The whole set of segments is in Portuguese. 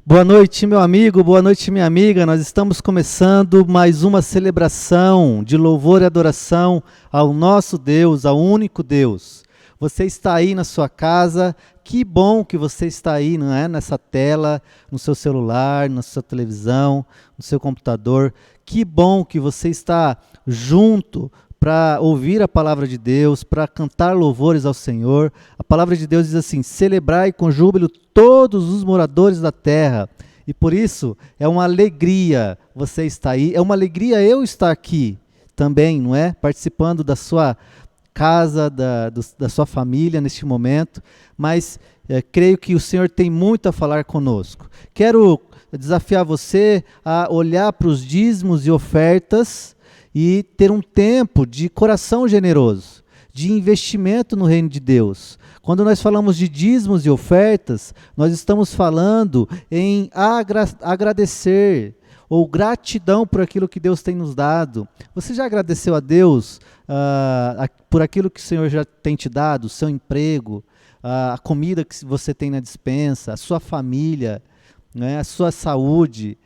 Boa noite, meu amigo, boa noite, minha amiga. Nós estamos começando mais uma celebração de louvor e adoração ao nosso Deus, ao único Deus. Você está aí na sua casa, que bom que você está aí, não é? Nessa tela, no seu celular, na sua televisão, no seu computador. Que bom que você está junto para ouvir a palavra de Deus, para cantar louvores ao Senhor. A palavra de Deus diz assim: celebrai com júbilo todos os moradores da terra. E por isso é uma alegria você estar aí, é uma alegria eu estar aqui também, não é? Participando da sua casa, da sua família neste momento, mas creio que o Senhor tem muito a falar conosco. Quero desafiar você a olhar para os dízimos e ofertas e ter um tempo de coração generoso, de investimento no reino de Deus. Quando nós falamos de dízimos e ofertas, nós estamos falando em agradecer ou gratidão por aquilo que Deus tem nos dado. Você já agradeceu a Deus por aquilo que o Senhor já tem te dado, o seu emprego, a comida que você tem na despensa, a sua família, né, a sua saúde?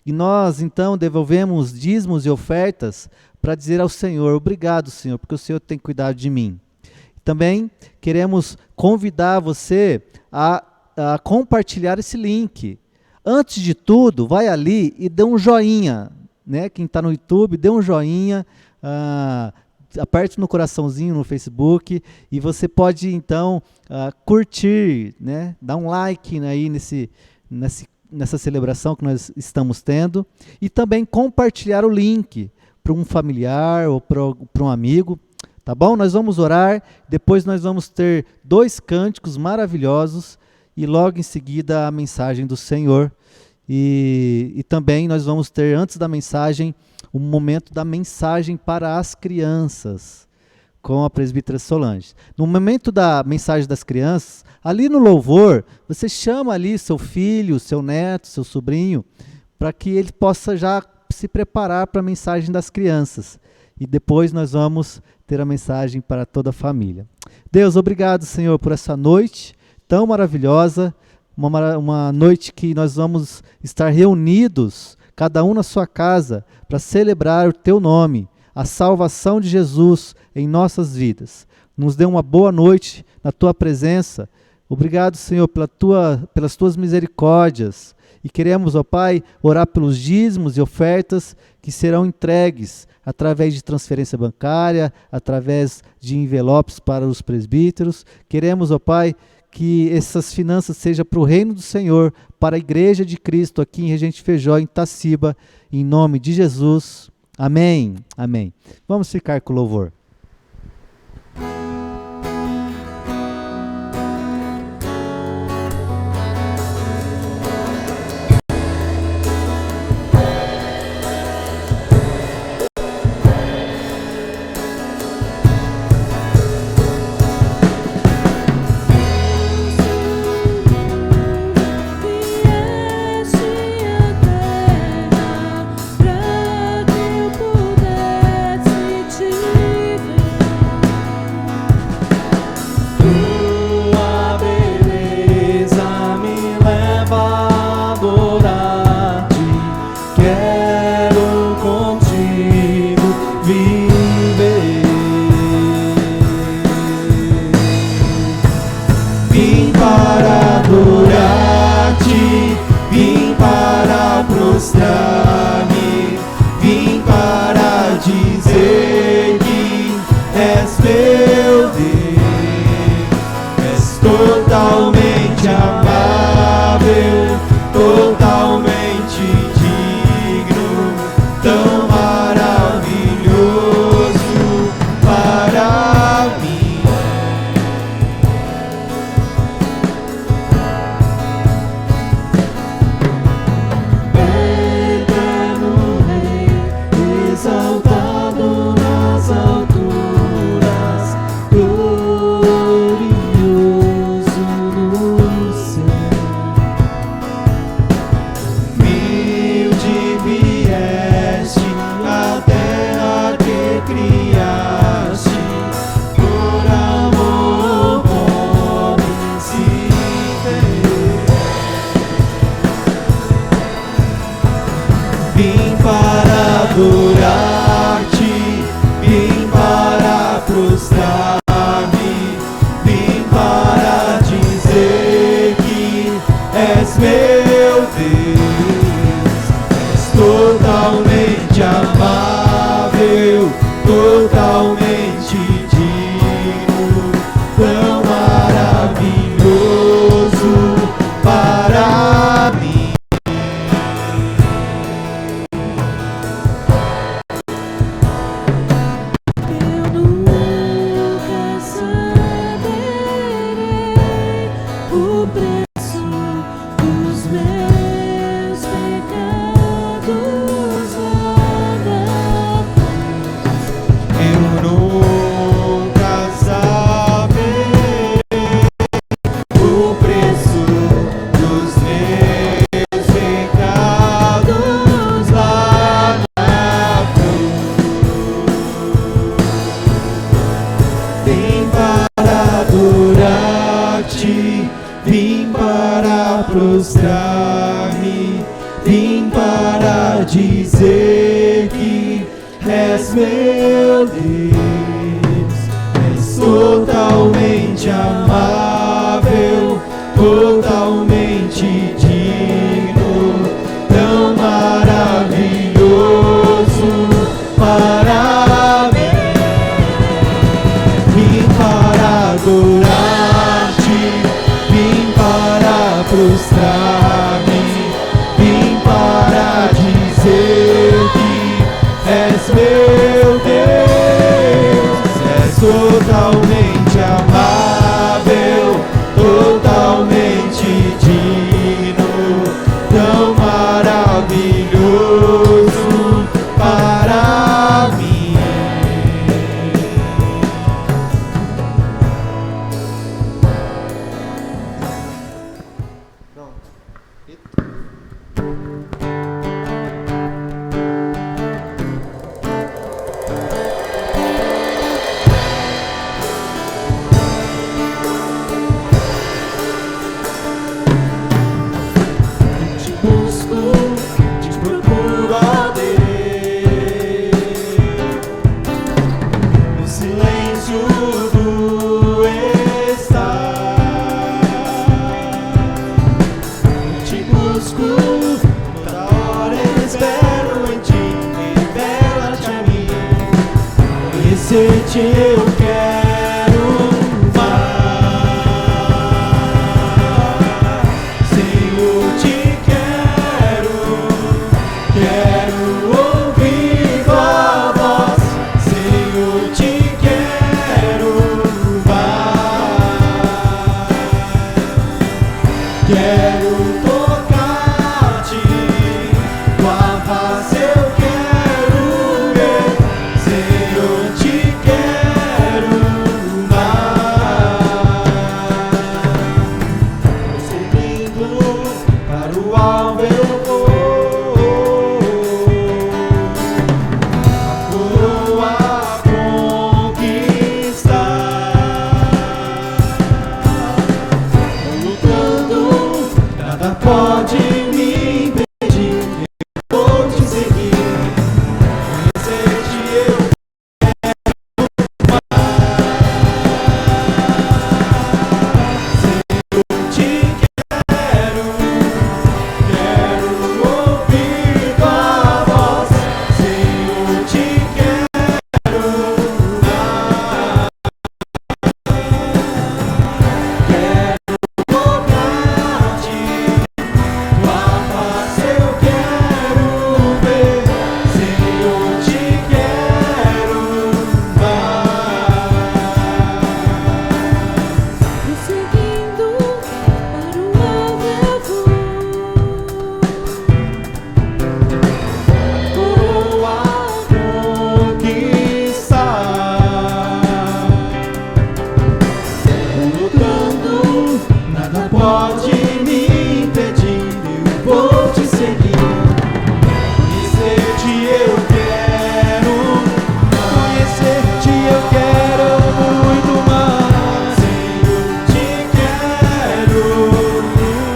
E nós, então, devolvemos dízimos e ofertas para dizer ao Senhor: obrigado, Senhor, porque o Senhor tem cuidado de mim. Também queremos convidar você a compartilhar esse link. Antes de tudo, vai ali e dê um joinha, né? Quem está no YouTube, dê um joinha, aperte no coraçãozinho no Facebook e você pode, então, curtir, né? Dar um like aí nessa celebração que nós estamos tendo, e também compartilhar o link para um familiar ou para um amigo, tá bom? Nós vamos orar, depois nós vamos ter 2 cânticos maravilhosos e logo em seguida a mensagem do Senhor, e também nós vamos ter, antes da mensagem, um momento da mensagem para as crianças, com a presbítera Solange. No momento da mensagem das crianças, ali no louvor, você chama ali seu filho, seu neto, seu sobrinho, para que ele possa já se preparar para a mensagem das crianças. E depois nós vamos ter a mensagem para toda a família. Deus, obrigado, Senhor, por essa noite tão maravilhosa, uma noite que nós vamos estar reunidos, cada um na sua casa, para celebrar o Teu nome, a salvação de Jesus em nossas vidas. Nos dê uma boa noite na Tua presença. Obrigado, Senhor, pelas Tuas misericórdias. E queremos, ó Pai, orar pelos dízimos e ofertas que serão entregues através de transferência bancária, através de envelopes para os presbíteros. Queremos, ó Pai, que essas finanças sejam para o reino do Senhor, para a Igreja de Cristo aqui em Regente Feijó, em Taciba, em nome de Jesus. Amém. Amém. Vamos ficar com o louvor. meu Deus, és totalmente amável, totalmente digno, tão maravilhoso para mim. Vim para adorar-te, vim para prostrar-me, vim para dizer que és meu Deus, és totalmente amável, totalmente digno, tão maravilhoso para mim. Te busco, te procuro, ó Deus, no silêncio do estar. Te busco, toda hora espero em ti, revela-te a mim. Conhecer-te eu quero mais, Senhor, te quero, quero ouvir tua voz, Senhor, te quero mais, quero tocar-te, tua face eu quero ver, Senhor, te quero mais. Seguindo para o alvo eu vou, a coroa conquistar. Lutando, nada pode me impedir, eu vou te seguir. Conhecer-te eu te quero, quero ouvir tua voz, Senhor, te quero mais, quero tocar-te, tua face eu quero ver, Senhor, te quero mais. Seguindo para o alvo eu vou, Coroa conquistar. Lutando, nada pode me impedir, eu vou te seguir. Conhecer-te eu quero, conhecer-te eu quero muito mais. Senhor, te quero,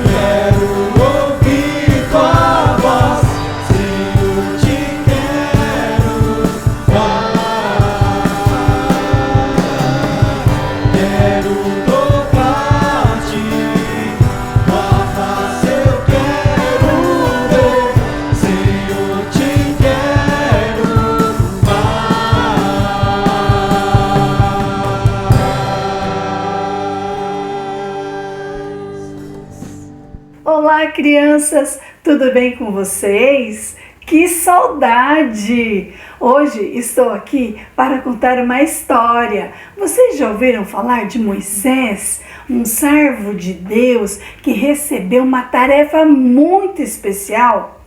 quero ouvir tua voz, Senhor, te quero mais, quero tocar-te, tua face eu quero ver, Senhor, te quero mais. Olá, crianças, tudo bem com vocês? Que saudade! Hoje estou aqui para contar uma história. Vocês já ouviram falar de Moisés, um servo de Deus que recebeu uma tarefa muito especial?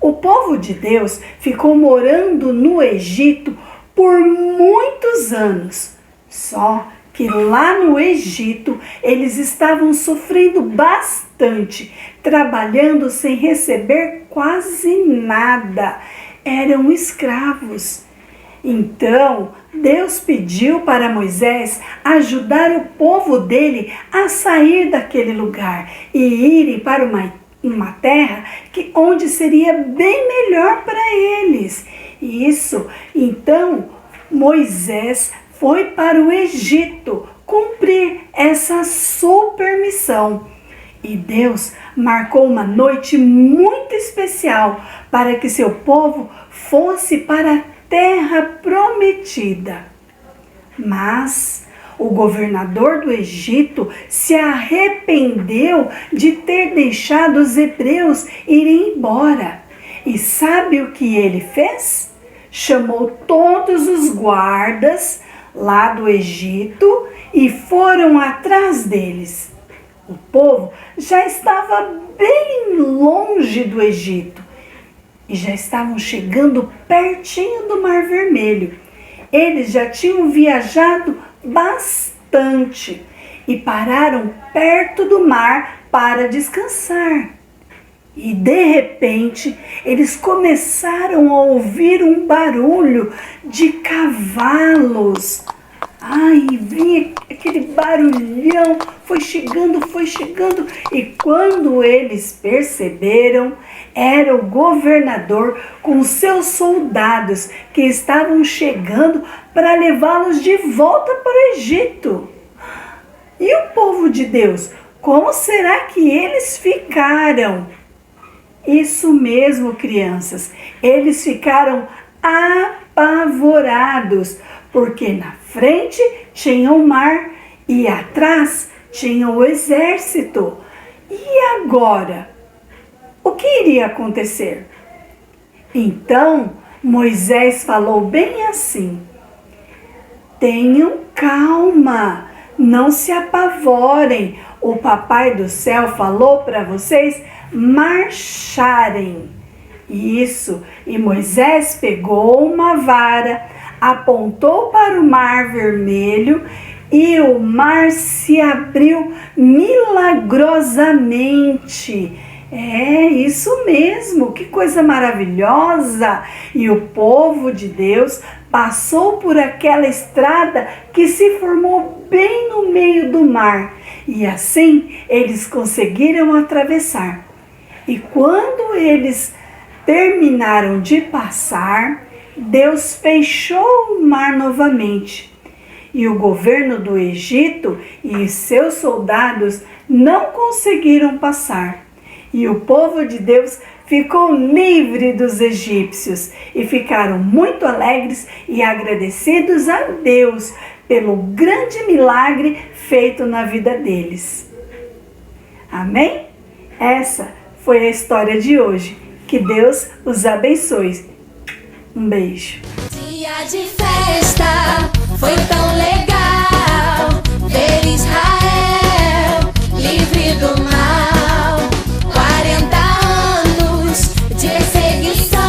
O povo de Deus ficou morando no Egito por muitos anos. Só que lá no Egito eles estavam sofrendo bastante, trabalhando sem receber quase nada. Eram escravos. Então, Deus pediu para Moisés ajudar o povo dele a sair daquele lugar e irem para uma terra onde seria bem melhor para eles. Isso. Então, Moisés foi para o Egito cumprir essa super missão. E Deus marcou uma noite muito especial para que seu povo fosse para a terra prometida. Mas o governador do Egito se arrependeu de ter deixado os hebreus irem embora. E sabe o que ele fez? Chamou todos os guardas lá do Egito e foram atrás deles. O povo já estava bem longe do Egito e já estavam chegando pertinho do Mar Vermelho. Eles já tinham viajado bastante e pararam perto do mar para descansar. E de repente, eles começaram a ouvir um barulho de cavalos. Ai, vinha aquele barulhão, foi chegando, e quando eles perceberam, era o governador com seus soldados que estavam chegando para levá-los de volta para o Egito. E o povo de Deus, como será que eles ficaram? Isso mesmo, crianças, eles ficaram apavorados, porque na frente tinha o mar e atrás tinha o exército. E agora? O que iria acontecer? Então Moisés falou bem assim: tenham calma, não se apavorem. O Papai do Céu falou para vocês marcharem. Isso, e Moisés pegou uma vara, apontou para o Mar Vermelho e o mar se abriu milagrosamente. É isso mesmo, que coisa maravilhosa! E o povo de Deus passou por aquela estrada que se formou bem no meio do mar. E assim eles conseguiram atravessar. E quando eles terminaram de passar, Deus fechou o mar novamente. E o governo do Egito e seus soldados não conseguiram passar. E o povo de Deus ficou livre dos egípcios e ficaram muito alegres e agradecidos a Deus pelo grande milagre feito na vida deles. Amém? Essa foi a história de hoje. Que Deus os abençoe. Um beijo. Dia de festa, foi tão legal ver Israel livre do mal. 40 anos de perseguição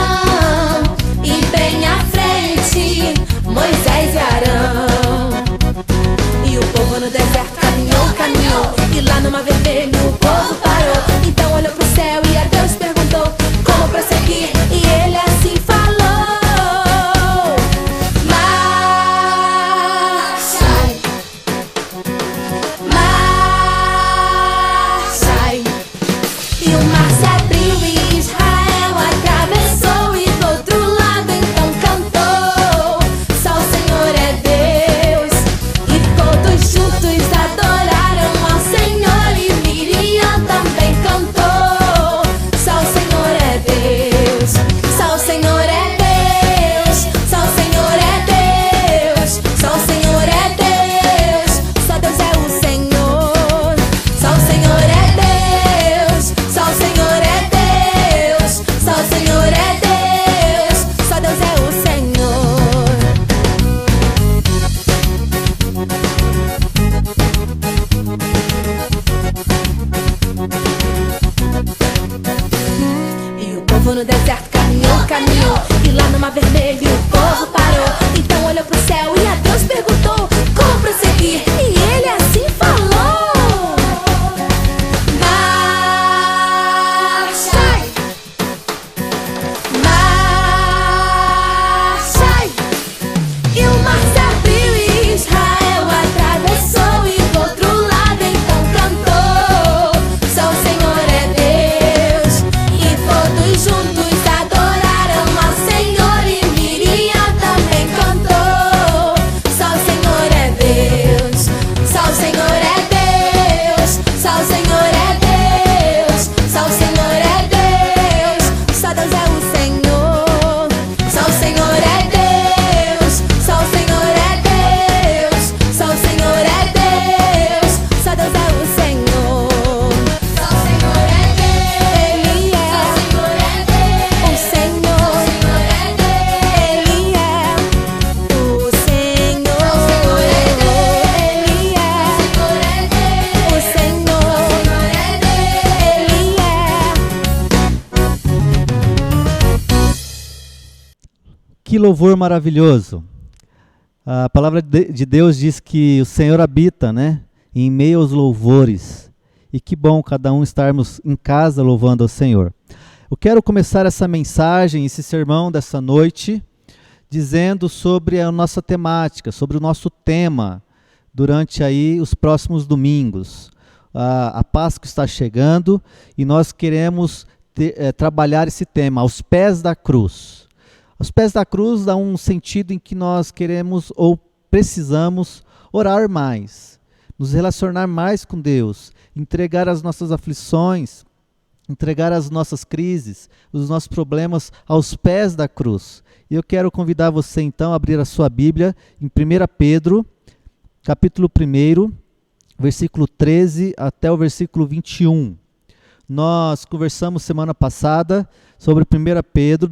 e bem à frente Moisés e Arão. E o povo no deserto caminhou, e lá no Mar Vermelho o povo parou. Então olhou pro céu e a Deus perguntou como prosseguir, e ele assim falou: Que louvor maravilhoso! A palavra de Deus diz que o Senhor habita, né, em meio aos louvores. E que bom cada um estarmos em casa louvando ao Senhor. Eu quero começar essa mensagem, esse sermão dessa noite, dizendo sobre a nossa temática, sobre o nosso tema durante aí os próximos domingos. A Páscoa está chegando e nós queremos trabalhar esse tema, aos pés da cruz. Aos pés da cruz dá um sentido em que nós queremos ou precisamos orar mais, nos relacionar mais com Deus, entregar as nossas aflições, entregar as nossas crises, os nossos problemas aos pés da cruz. E eu quero convidar você então a abrir a sua Bíblia em 1 Pedro, capítulo 1, versículo 13 até o versículo 21. Nós conversamos semana passada sobre 1 Pedro,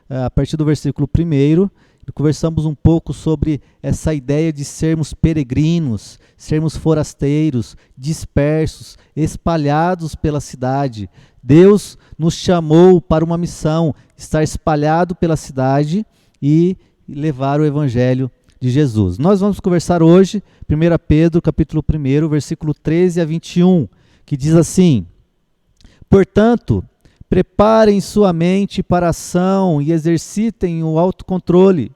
a partir do versículo 1, conversamos um pouco sobre essa ideia de sermos peregrinos, sermos forasteiros, dispersos, espalhados pela cidade. Deus nos chamou para uma missão, estar espalhado pela cidade e levar o Evangelho de Jesus. Nós vamos conversar hoje, 1 Pedro, capítulo 1, versículo 13 a 21, que diz assim: portanto, preparem sua mente para a ação e exercitem o autocontrole.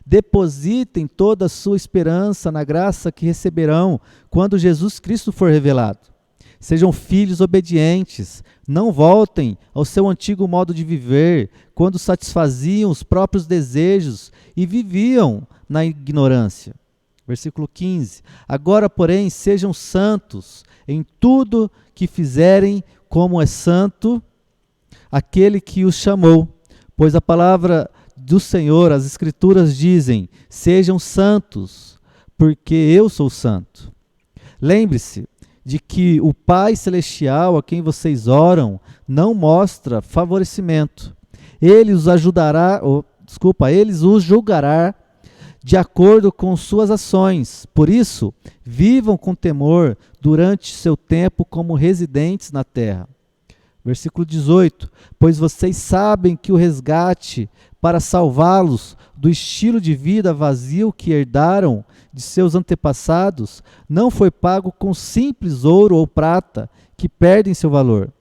Depositem toda a sua esperança na graça que receberão quando Jesus Cristo for revelado. Sejam filhos obedientes, não voltem ao seu antigo modo de viver, quando satisfaziam os próprios desejos e viviam na ignorância. Versículo 15. Agora, porém, sejam santos em tudo que fizerem, como é santo aquele que os chamou, pois a palavra do Senhor, as Escrituras dizem: sejam santos, porque eu sou santo. Lembre-se de que o Pai Celestial a quem vocês oram não mostra favorecimento. Ele os julgará de acordo com suas ações. Por isso, vivam com temor durante seu tempo como residentes na terra. Versículo 18, pois vocês sabem que o resgate para salvá-los do estilo de vida vazio que herdaram de seus antepassados não foi pago com simples ouro ou prata, que perdem seu valor,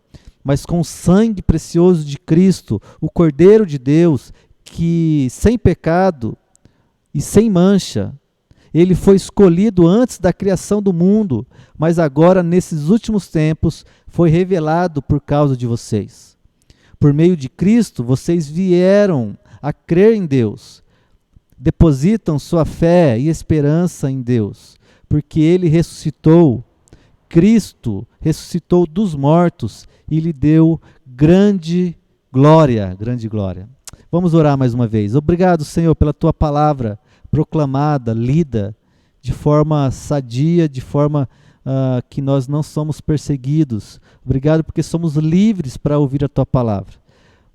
mas com o sangue precioso de Cristo, o Cordeiro de Deus, que sem pecado e sem mancha, ele foi escolhido antes da criação do mundo, mas agora, nesses últimos tempos, foi revelado por causa de vocês. Por meio de Cristo, vocês vieram a crer em Deus. Depositam sua fé e esperança em Deus, porque Ele ressuscitou. Cristo ressuscitou dos mortos e lhe deu grande glória, grande glória. Vamos orar mais uma vez. Obrigado, Senhor, pela Tua palavra proclamada, lida de forma sadia, de forma que nós não somos perseguidos. Obrigado porque somos livres para ouvir a Tua palavra.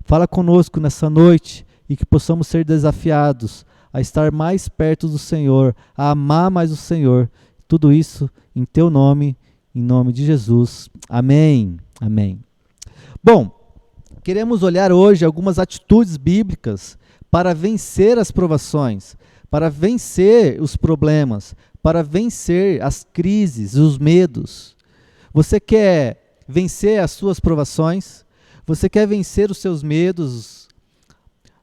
Fala conosco nessa noite e que possamos ser desafiados a estar mais perto do Senhor, a amar mais o Senhor. Tudo isso em Teu nome, em nome de Jesus. Amém. Amém. Bom, queremos olhar hoje algumas atitudes bíblicas para vencer as provações, para vencer os problemas, para vencer as crises, os medos. Você quer vencer as suas provações? Você quer vencer os seus medos?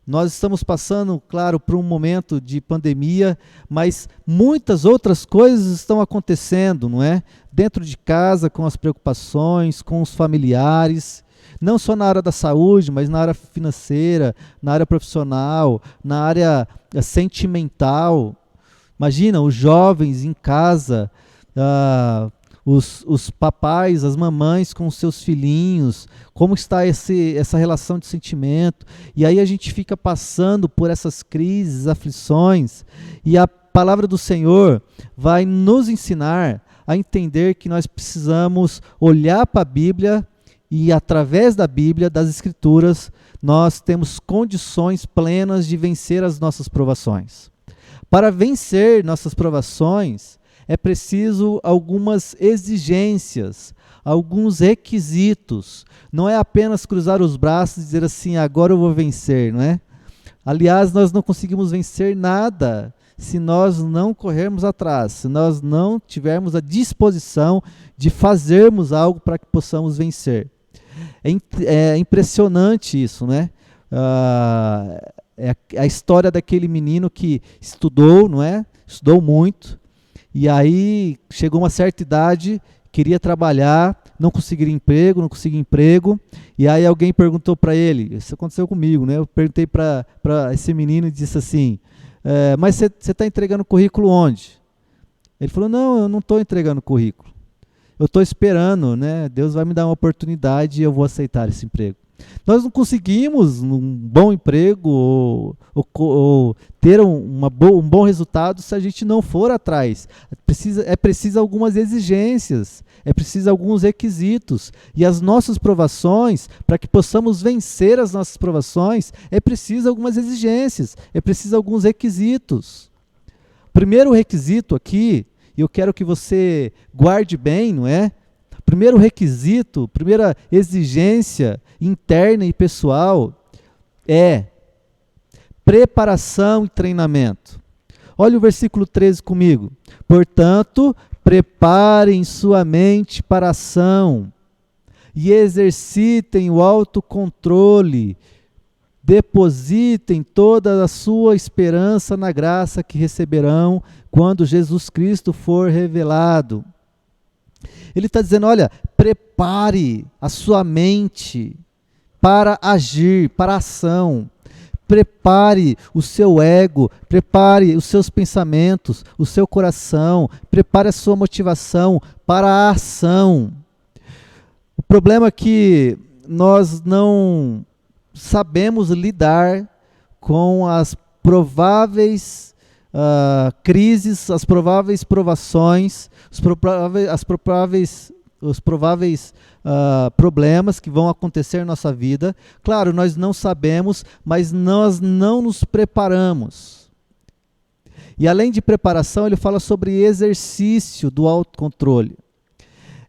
Nós estamos passando, claro, por um momento de pandemia, mas muitas outras coisas estão acontecendo, não é? Dentro de casa, com as preocupações, com os familiares, não só na área da saúde, mas na área financeira, na área profissional, na área sentimental. Imagina, os jovens em casa, os papais, as mamães com os seus filhinhos, como está essa relação de sentimento. E aí a gente fica passando por essas crises, aflições, e a palavra do Senhor vai nos ensinar a entender que nós precisamos olhar para a Bíblia e através da Bíblia, das Escrituras, nós temos condições plenas de vencer as nossas provações. Para vencer nossas provações, é preciso algumas exigências, alguns requisitos. Não é apenas cruzar os braços e dizer assim, agora eu vou vencer, não é? Aliás, nós não conseguimos vencer nada se nós não corrermos atrás, se nós não tivermos a disposição de fazermos algo para que possamos vencer. É impressionante isso, né? É a história daquele menino que estudou, não é? Estudou muito, e aí chegou uma certa idade, queria trabalhar, não conseguia emprego, e aí alguém perguntou para ele, isso aconteceu comigo, né? Eu perguntei para esse menino e disse assim, mas você está entregando currículo onde? Ele falou, não, eu não estou entregando currículo, eu estou esperando, né? Deus vai me dar uma oportunidade e eu vou aceitar esse emprego. Nós não conseguimos um bom emprego ou ter um bom resultado se a gente não for atrás. É preciso algumas exigências, é preciso alguns requisitos. E as nossas provações, para que possamos vencer as nossas provações, é preciso algumas exigências, é preciso alguns requisitos. Primeiro requisito aqui, e eu quero que você guarde bem, não é? Primeiro requisito, primeira exigência interna e pessoal é preparação e treinamento. Olha o versículo 13 comigo. Portanto, preparem sua mente para a ação e exercitem o autocontrole. Depositem toda a sua esperança na graça que receberão quando Jesus Cristo for revelado. Ele está dizendo, olha, prepare a sua mente para agir, para a ação. Prepare o seu ego, prepare os seus pensamentos, o seu coração, prepare a sua motivação para a ação. O problema é que nós não sabemos lidar com as prováveis crises, as prováveis provações, os prováveis problemas que vão acontecer na nossa vida. Claro, nós não sabemos, mas nós não nos preparamos. E além de preparação, ele fala sobre exercício do autocontrole.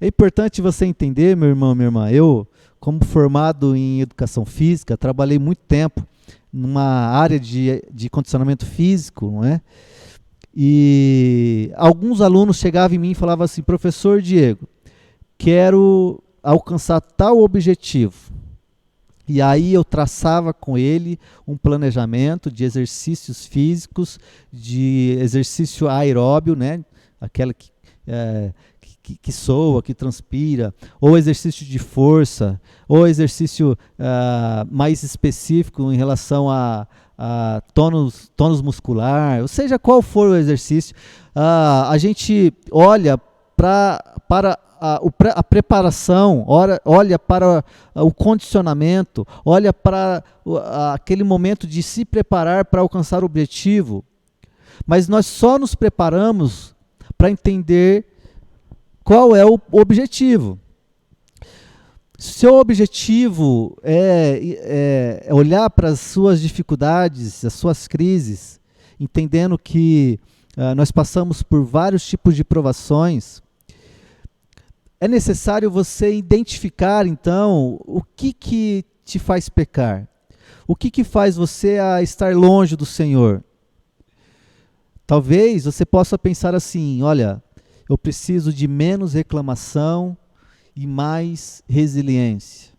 É importante você entender, meu irmão, minha irmã, eu, como formado em educação física, trabalhei muito tempo numa área de condicionamento físico, não é? E alguns alunos chegavam em mim e falavam assim, professor Diego, quero alcançar tal objetivo. E aí eu traçava com ele um planejamento de exercícios físicos, de exercício aeróbio, né? Aquela que soa, que transpira, ou exercício de força, ou exercício mais específico em relação a tônus muscular, ou seja, qual for o exercício, a gente olha para a preparação, olha para o condicionamento, olha para aquele momento de se preparar para alcançar o objetivo, mas nós só nos preparamos para entender qual é o objetivo. Seu objetivo é olhar para as suas dificuldades, as suas crises, entendendo que nós passamos por vários tipos de provações. É necessário você identificar, então, o que te faz pecar. O que faz você estar longe do Senhor. Talvez você possa pensar assim, olha, eu preciso de menos reclamação e mais resiliência.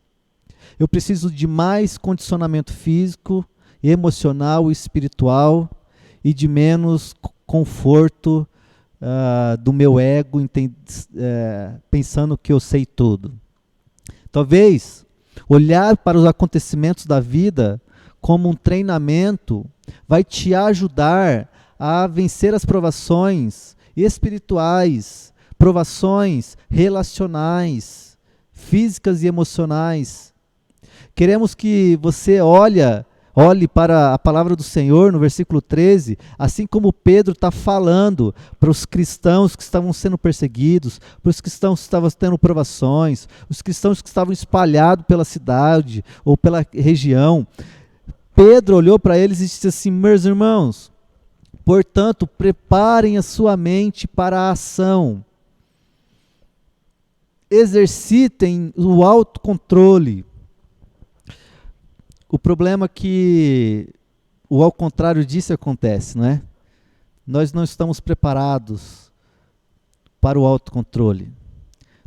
Eu preciso de mais condicionamento físico, emocional e espiritual e de menos conforto do meu ego, pensando que eu sei tudo. Talvez olhar para os acontecimentos da vida como um treinamento vai te ajudar a vencer as provações espirituais, provações relacionais, físicas e emocionais. Queremos que você olhe para a palavra do Senhor no versículo 13, assim como Pedro está falando para os cristãos que estavam sendo perseguidos, para os cristãos que estavam tendo provações, os cristãos que estavam espalhados pela cidade ou pela região. Pedro olhou para eles e disse assim, meus irmãos, portanto, preparem a sua mente para a ação. Exercitem o autocontrole. O problema é que o ao contrário disso acontece, não é? Nós não estamos preparados para o autocontrole.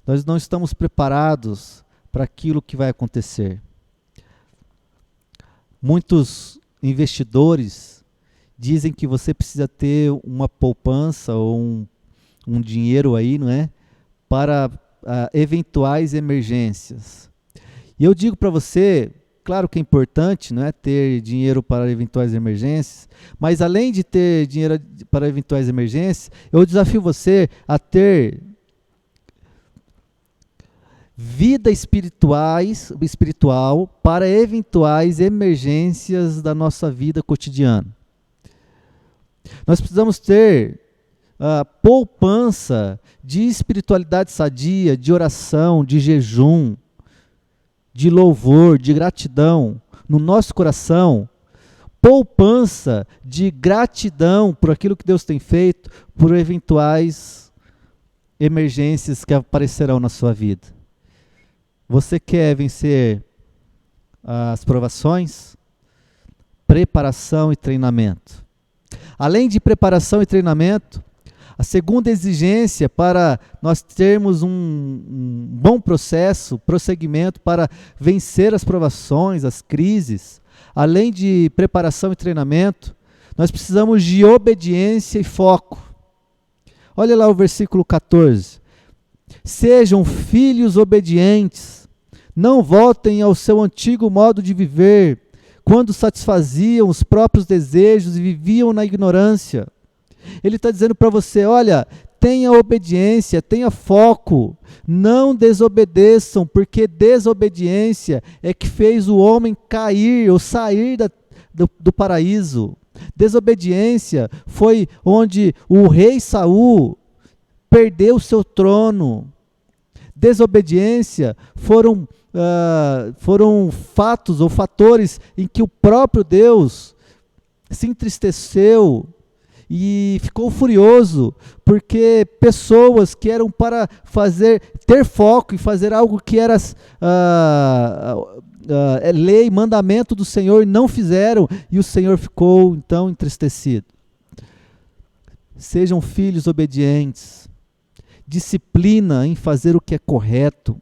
Nós não estamos preparados para aquilo que vai acontecer. Muitos investidores dizem que você precisa ter uma poupança ou um dinheiro aí, não é? Para eventuais emergências. E eu digo para você, claro que é importante, não é, ter dinheiro para eventuais emergências, mas além de ter dinheiro para eventuais emergências, eu desafio você a ter vida espiritual para eventuais emergências da nossa vida cotidiana. Nós precisamos ter poupança de espiritualidade sadia, de oração, de jejum, de louvor, de gratidão no nosso coração, poupança de gratidão por aquilo que Deus tem feito, por eventuais emergências que aparecerão na sua vida. Você quer vencer as provações? Preparação e treinamento. Além de preparação e treinamento, a segunda exigência para nós termos um bom prosseguimento para vencer as provações, as crises, além de preparação e treinamento, nós precisamos de obediência e foco. Olha lá o versículo 14. Sejam filhos obedientes, não voltem ao seu antigo modo de viver, quando satisfaziam os próprios desejos e viviam na ignorância. Ele está dizendo para você, olha, tenha obediência, tenha foco, não desobedeçam, porque desobediência é que fez o homem cair ou sair do paraíso. Desobediência foi onde o rei Saul perdeu o seu trono. Desobediência foram fatos ou fatores em que o próprio Deus se entristeceu e ficou furioso, porque pessoas que eram para ter foco e fazer algo que era lei, mandamento do Senhor, não fizeram, e o Senhor ficou então entristecido. Sejam filhos obedientes, disciplina em fazer o que é correto,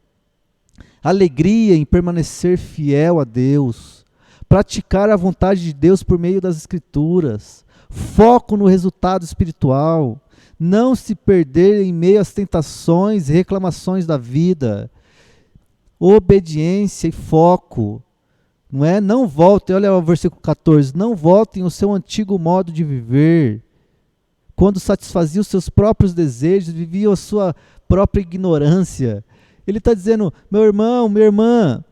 alegria em permanecer fiel a Deus, praticar a vontade de Deus por meio das Escrituras, foco no resultado espiritual, não se perder em meio às tentações e reclamações da vida, obediência e foco, não é? Não voltem, olha o versículo 14, não voltem ao seu antigo modo de viver, quando satisfaziam os seus próprios desejos, viviam a sua própria ignorância. Ele está dizendo, meu irmão, minha irmã,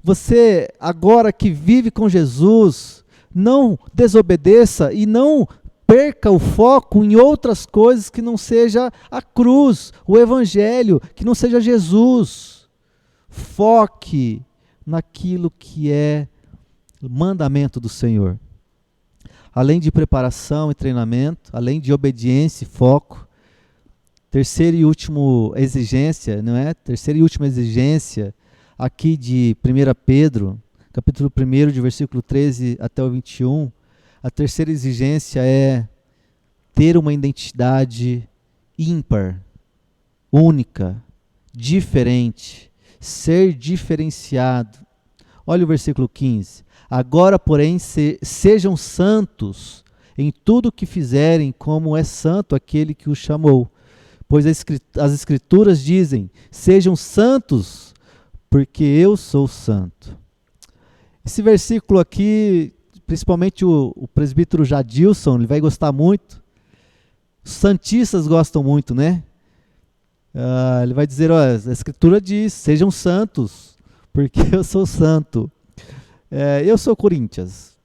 você agora que vive com Jesus, não desobedeça e não perca o foco em outras coisas que não seja a cruz, o evangelho, que não seja Jesus. Foque naquilo que é o mandamento do Senhor. Além de preparação e treinamento, além de obediência e foco, terceira e última exigência, não é? Terceira e última exigência aqui de 1 Pedro, capítulo 1, de versículo 13 até o 21, a terceira exigência é ter uma identidade ímpar, única, diferente, ser diferenciado. Olha o versículo 15. Agora, porém, sejam santos em tudo o que fizerem, como é santo aquele que os chamou. Pois as Escrituras dizem, sejam santos, porque eu sou santo. Esse versículo aqui, principalmente o presbítero Jadilson, ele vai gostar muito. Os santistas gostam muito, né? Ele vai dizer, a Escritura diz, sejam santos, porque eu sou santo. Eu sou Corinthians.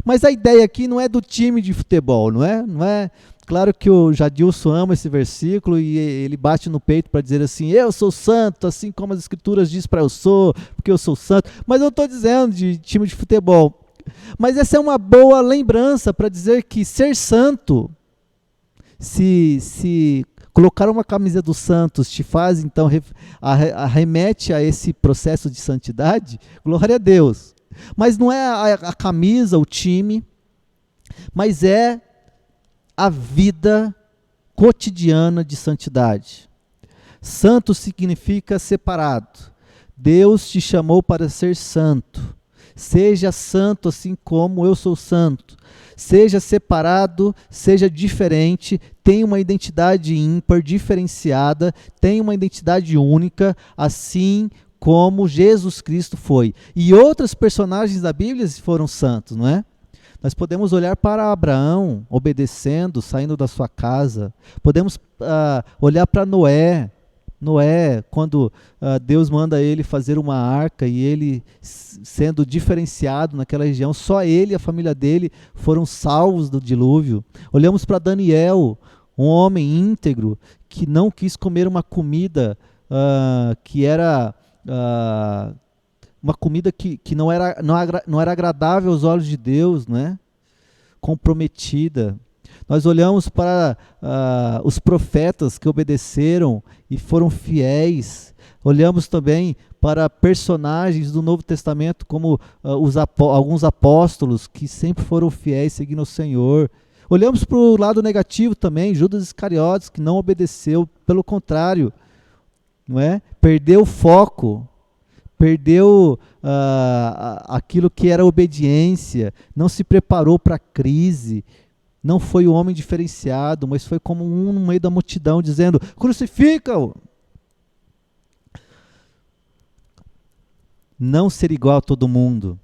Mas a ideia aqui não é do time de futebol, não é? Claro que o Jadilson ama esse versículo e ele bate no peito para dizer assim, eu sou santo, assim como as Escrituras dizem para eu sou, porque eu sou santo. Mas eu estou dizendo de time de futebol. Mas essa é uma boa lembrança para dizer que ser santo, se colocar uma camisa do Santos te faz, então, arremete a esse processo de santidade, glória a Deus. Mas não é a camisa, o time, mas é a vida cotidiana de santidade. Santo significa separado. Deus te chamou para ser santo. Seja santo assim como eu sou santo. Seja separado, seja diferente, tenha uma identidade ímpar, diferenciada, tenha uma identidade única, assim como Jesus Cristo foi. E outros personagens da Bíblia foram santos, não é? Nós podemos olhar para Abraão, obedecendo, saindo da sua casa. Podemos olhar para Noé. Noé, quando Deus manda ele fazer uma arca e ele sendo diferenciado naquela região, só ele e a família dele foram salvos do dilúvio. Olhamos para Daniel, um homem íntegro que não quis comer uma comida que era uma comida que não era agradável aos olhos de Deus, né? Comprometida. Nós olhamos para os profetas que obedeceram e foram fiéis. Olhamos também para personagens do Novo Testamento, como alguns apóstolos que sempre foram fiéis, seguindo o Senhor. Olhamos para o lado negativo também, Judas Iscariotes, que não obedeceu, pelo contrário, não é? Perdeu o foco, perdeu aquilo que era obediência, não se preparou para a crise. Não foi o homem diferenciado, mas foi como um no meio da multidão, dizendo, crucifica-o. Não ser igual a todo mundo.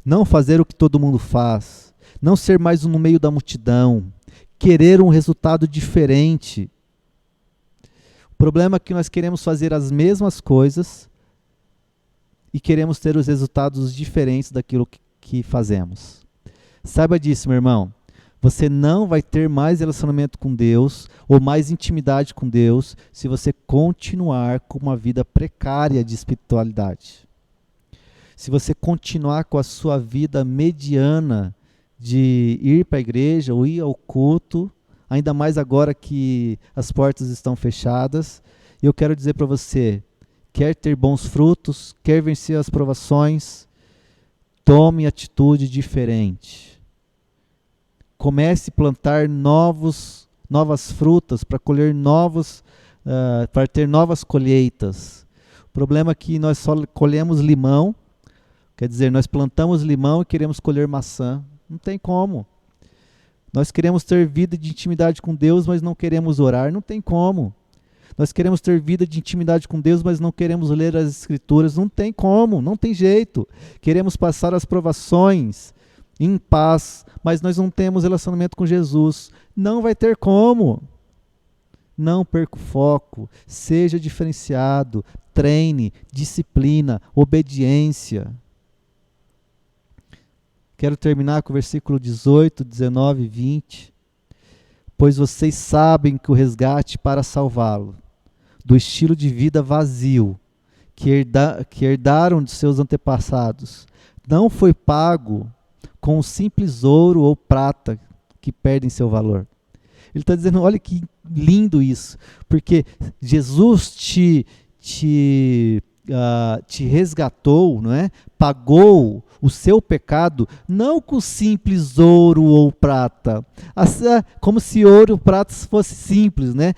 Não fazer o que todo mundo faz. Não ser mais um no meio da multidão. Querer um resultado diferente. O problema é que nós queremos fazer as mesmas coisas e queremos ter os resultados diferentes daquilo que fazemos. Saiba disso, meu irmão. Você não vai ter mais relacionamento com Deus ou mais intimidade com Deus se você continuar com uma vida precária de espiritualidade. Se você continuar com a sua vida mediana de ir para a igreja ou ir ao culto, ainda mais agora que as portas estão fechadas, eu quero dizer para você, quer ter bons frutos, quer vencer as provações, tome atitude diferente. Comece a plantar novas frutas para colher para ter novas colheitas. O problema é que nós só colhemos limão, quer dizer, nós plantamos limão e queremos colher maçã. Não tem como. Nós queremos ter vida de intimidade com Deus, mas não queremos orar. Não tem como. Nós queremos ter vida de intimidade com Deus, mas não queremos ler as Escrituras. Não tem como, não tem jeito. Queremos passar as provações em paz, mas nós não temos relacionamento com Jesus. Não vai ter como. Não perca o foco, seja diferenciado, treine, disciplina, obediência. Quero terminar com o versículo 18, 19 e 20. Pois vocês sabem que o resgate para salvá-lo do estilo de vida vazio que herdaram de seus antepassados não foi pago com o simples ouro ou prata que perdem seu valor. Ele está dizendo, olha que lindo isso, porque Jesus te resgatou, não é? Pagou o seu pecado, não com simples ouro ou prata, como se ouro ou prata fosse simples, né?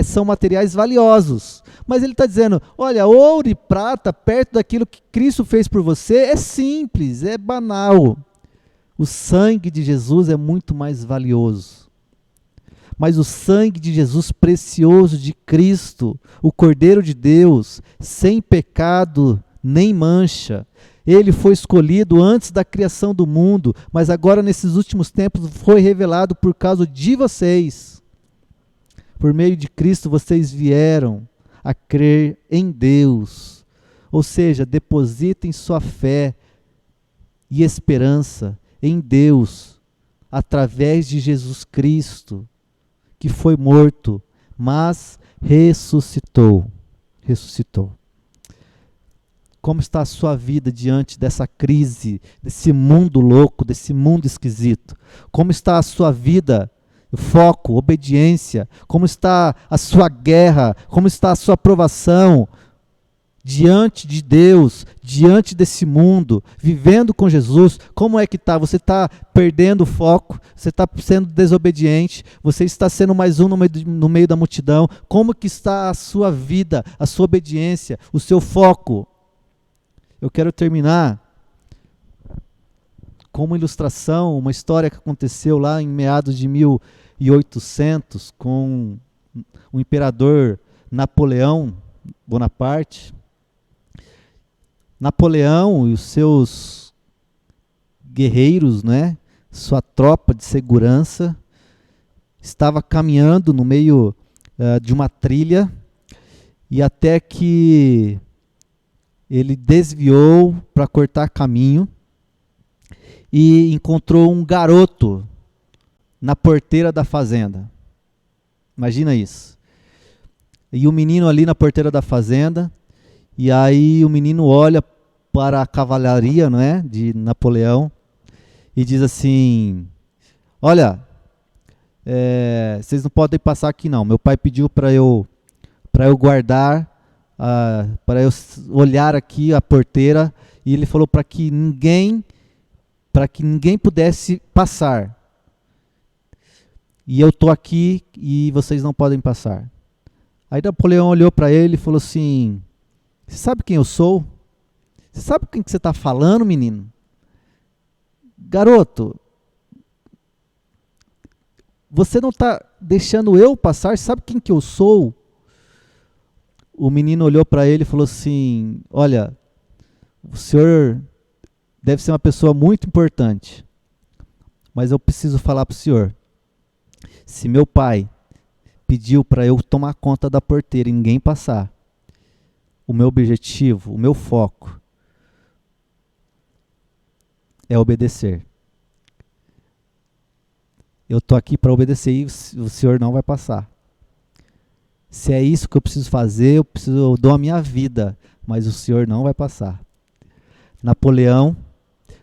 São materiais valiosos. Mas ele está dizendo, olha, ouro e prata, perto daquilo que Cristo fez por você, é simples, é banal. O sangue de Jesus é muito mais valioso. Mas o sangue de Jesus precioso de Cristo, o Cordeiro de Deus, sem pecado nem mancha, ele foi escolhido antes da criação do mundo, mas agora nesses últimos tempos foi revelado por causa de vocês. Por meio de Cristo vocês vieram a crer em Deus. Ou seja, depositem sua fé e esperança em Deus, através de Jesus Cristo, que foi morto, mas ressuscitou. Ressuscitou. Como está a sua vida diante dessa crise, desse mundo louco, desse mundo esquisito? Como está a sua vida? Foco, obediência. Como está a sua guerra? Como está a sua provação? diante de Deus, diante desse mundo, vivendo com Jesus, como é que está? Você está perdendo o foco, você está sendo desobediente, você está sendo mais um no meio da multidão, como que está a sua vida, a sua obediência, o seu foco? Eu quero terminar com uma ilustração, uma história que aconteceu lá em meados de 1800 com o imperador Napoleão Bonaparte. Napoleão e os seus guerreiros, né, sua tropa de segurança, estava caminhando no meio de uma trilha, e até que ele desviou para cortar caminho e encontrou um garoto na porteira da fazenda. Imagina isso. E o menino ali na porteira da fazenda, e aí o menino olha para a cavalaria, não é, de Napoleão e diz assim: olha, vocês não podem passar aqui não. Meu pai pediu para eu guardar, para eu olhar aqui a porteira, e ele falou para que ninguém pudesse passar. E eu estou aqui e vocês não podem passar. Aí Napoleão olhou para ele e falou assim: você sabe quem eu sou? Você sabe com quem que você está falando, menino? Garoto, você não está deixando eu passar? Sabe quem que eu sou? O menino olhou para ele e falou assim: olha, o senhor deve ser uma pessoa muito importante, mas eu preciso falar para o senhor. Se meu pai pediu para eu tomar conta da porteira e ninguém passar, o meu objetivo, o meu foco é obedecer. Eu estou aqui para obedecer e o senhor não vai passar. Se é isso que eu preciso fazer, eu dou a minha vida, mas o senhor não vai passar. Napoleão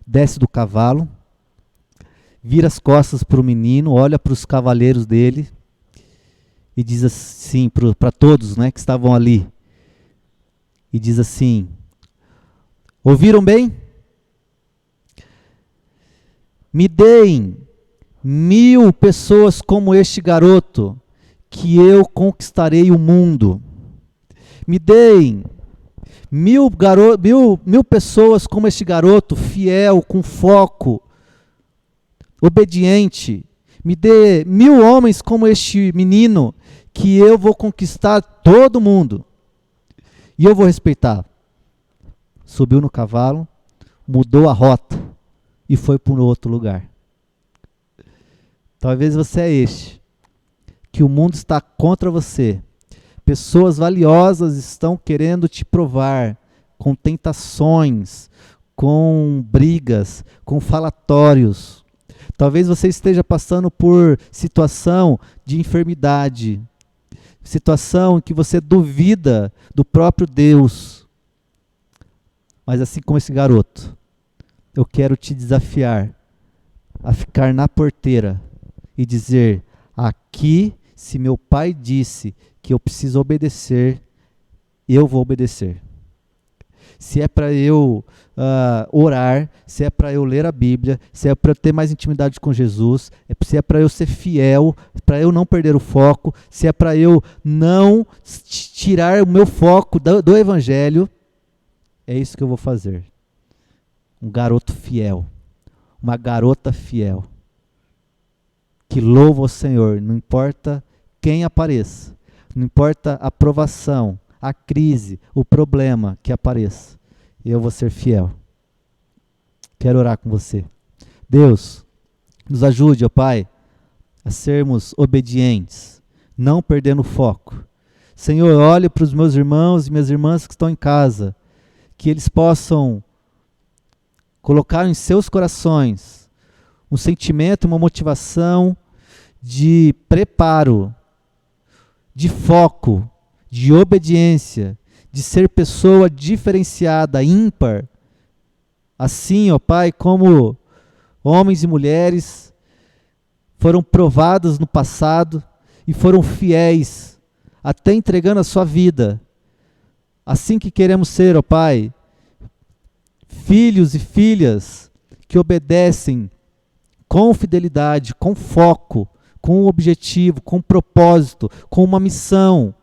desce do cavalo, vira as costas para o menino, olha para os cavaleiros dele e diz assim para todos, né, que estavam ali, e diz assim: ouviram bem? Me deem 1000 pessoas como este garoto, que eu conquistarei o mundo. Me deem 1000 pessoas como este garoto, fiel, com foco, obediente. Me dê 1000 homens como este menino, que eu vou conquistar todo mundo. E eu vou respeitar. Subiu no cavalo, mudou a rota e foi para um outro lugar. Talvez você é este, que o mundo está contra você. Pessoas valiosas estão querendo te provar, com tentações, com brigas, com falatórios. Talvez você esteja passando por situação de enfermidade, situação em que você duvida do próprio Deus. Mas assim como esse garoto, eu quero te desafiar a ficar na porteira e dizer: aqui, se meu pai disse que eu preciso obedecer, eu vou obedecer. Se é para eu orar, se é para eu ler a Bíblia, se é para eu ter mais intimidade com Jesus, se é para eu ser fiel, para eu não perder o foco, se é para eu não tirar o meu foco do Evangelho, é isso que eu vou fazer. Um garoto fiel, uma garota fiel, que louva o Senhor, não importa quem apareça, não importa a provação, a crise, o problema que apareça, eu vou ser fiel. Quero orar com você. Deus, nos ajude, ó Pai, a sermos obedientes, não perdendo o foco. Senhor, olhe para os meus irmãos e minhas irmãs que estão em casa, que eles possam colocar em seus corações um sentimento, uma motivação de preparo, de foco, de obediência, de ser pessoa diferenciada, ímpar. Assim, ó Pai, como homens e mulheres foram provados no passado e foram fiéis, até entregando a sua vida Assim que queremos ser, ó Pai, filhos e filhas que obedecem com fidelidade, com foco, com um objetivo, com um propósito, com uma missão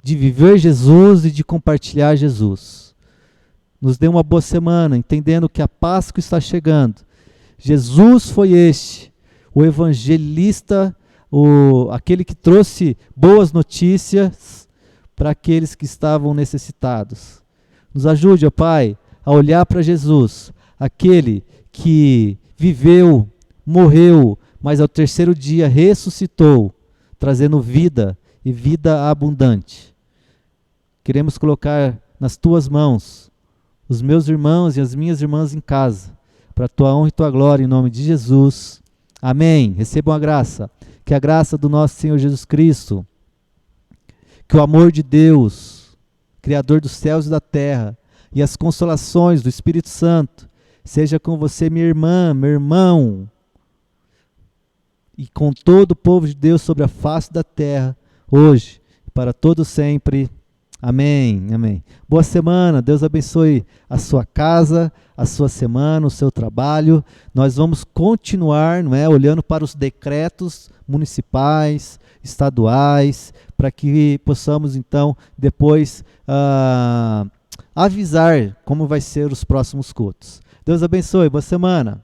de viver Jesus e de compartilhar Jesus. Nos dê uma boa semana, entendendo que a Páscoa está chegando. Jesus foi este, o evangelista, aquele que trouxe boas notícias para aqueles que estavam necessitados. Nos ajude, ó Pai, a olhar para Jesus, aquele que viveu, morreu, mas ao terceiro dia ressuscitou, trazendo vida e vida abundante. Queremos colocar nas tuas mãos os meus irmãos e as minhas irmãs em casa, para a tua honra e tua glória, em nome de Jesus. Amém. Recebam a graça. Que a graça do nosso Senhor Jesus Cristo, que o amor de Deus, Criador dos céus e da terra, e as consolações do Espírito Santo, seja com você, minha irmã, meu irmão, e com todo o povo de Deus sobre a face da terra, hoje e para todo sempre. Amém, amém. Boa semana, Deus abençoe a sua casa, a sua semana, o seu trabalho. Nós vamos continuar, não é, olhando para os decretos municipais, estaduais, para que possamos então depois avisar como vai ser os próximos cultos. Deus abençoe, boa semana.